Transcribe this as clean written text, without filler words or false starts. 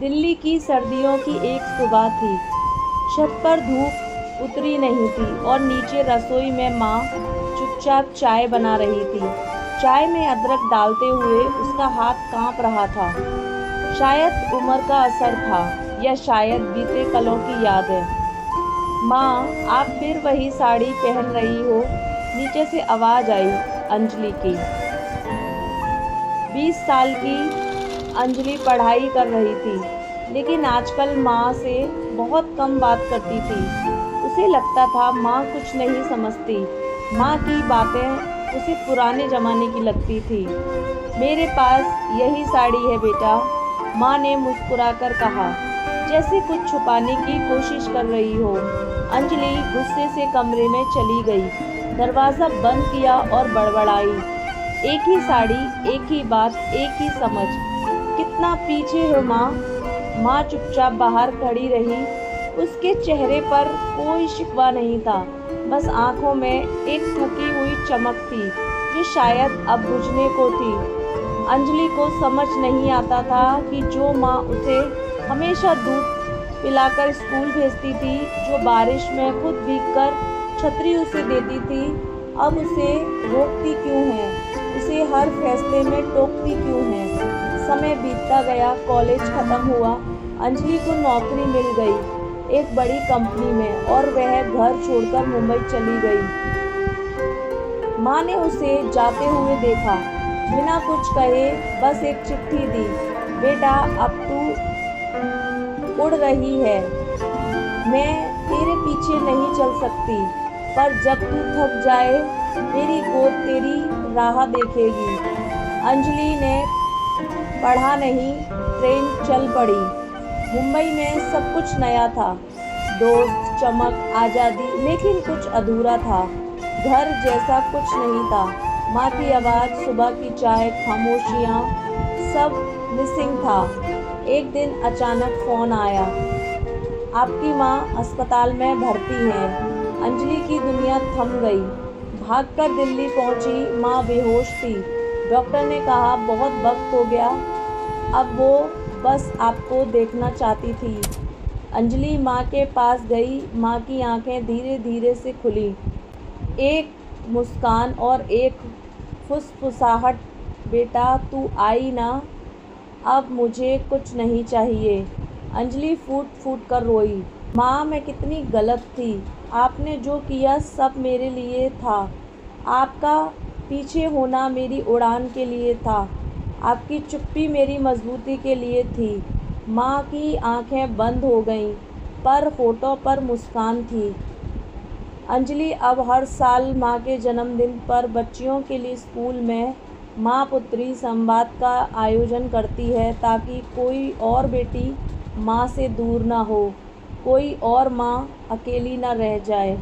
दिल्ली की सर्दियों की एक सुबह थी। छत पर धूप उतरी नहीं थी और नीचे रसोई में माँ चुपचाप चाय बना रही थी। चाय में अदरक डालते हुए उसका हाथ कांप रहा था। शायद उम्र का असर था या शायद बीते कलों की याद है। माँ, आप फिर वही साड़ी पहन रही हो? नीचे से आवाज़ आई, अंजलि की। 20 साल की अंजलि पढ़ाई कर रही थी, लेकिन आजकल माँ से बहुत कम बात करती थी। उसे लगता था माँ कुछ नहीं समझती। माँ की बातें उसे पुराने ज़माने की लगती थी। मेरे पास यही साड़ी है बेटा, माँ ने मुस्कुराकर कहा, जैसे कुछ छुपाने की कोशिश कर रही हो। अंजलि गुस्से से कमरे में चली गई, दरवाज़ा बंद किया और बड़बड़ाई, एक ही साड़ी, एक ही बात, एक ही समझ। कितना पीछे हो माँ? माँ चुपचाप बाहर खड़ी रही। उसके चेहरे पर कोई शिकवा नहीं था, बस आंखों में एक थकी हुई चमक थी जो शायद अब बुझने को थी। अंजलि को समझ नहीं आता था कि जो माँ उसे हमेशा दूध पिलाकर स्कूल भेजती थी, जो बारिश में खुद भीगकर छतरी उसे देती थी, अब उसे रोकती क्यों है, उसे हर फैसले में टोकती क्यों है। समय बीतता गया, कॉलेज ख़त्म हुआ, अंजलि को नौकरी मिल गई एक बड़ी कंपनी में और वह घर छोड़कर मुंबई चली गई। माँ ने उसे जाते हुए देखा, बिना कुछ कहे बस एक चिट्ठी दी, बेटा अब तू उड़ रही है, मैं तेरे पीछे नहीं चल सकती, पर जब तू थक जाए मेरी गोद तेरी राह देखेगी। अंजलि ने पढ़ा नहीं, ट्रेन चल पड़ी। मुंबई में सब कुछ नया था, दोस्त, चमक, आज़ादी, लेकिन कुछ अधूरा था। घर जैसा कुछ नहीं था। माँ की आवाज़, सुबह की चाय, खामोशियाँ, सब मिसिंग था। एक दिन अचानक फ़ोन आया, आपकी माँ अस्पताल में भर्ती है। अंजलि की दुनिया थम गई। भागकर दिल्ली पहुंची, माँ बेहोश थी। डॉक्टर ने कहा बहुत वक्त हो गया। अब वो बस आपको देखना चाहती थी। अंजलि माँ के पास गई। माँ की आंखें धीरे धीरे से खुली, एक मुस्कान और एक फुसफुसाहट, बेटा तू आई ना, अब मुझे कुछ नहीं चाहिए। अंजलि फूट फूट कर रोई, माँ मैं कितनी गलत थी, आपने जो किया सब मेरे लिए था, आपका पीछे होना मेरी उड़ान के लिए था, आपकी चुप्पी मेरी मजबूती के लिए थी। माँ की आंखें बंद हो गईं, पर होठों पर मुस्कान थी। अंजलि अब हर साल माँ के जन्मदिन पर बच्चियों के लिए स्कूल में माँ पुत्री संवाद का आयोजन करती है, ताकि कोई और बेटी माँ से दूर ना हो, कोई और माँ अकेली ना रह जाए।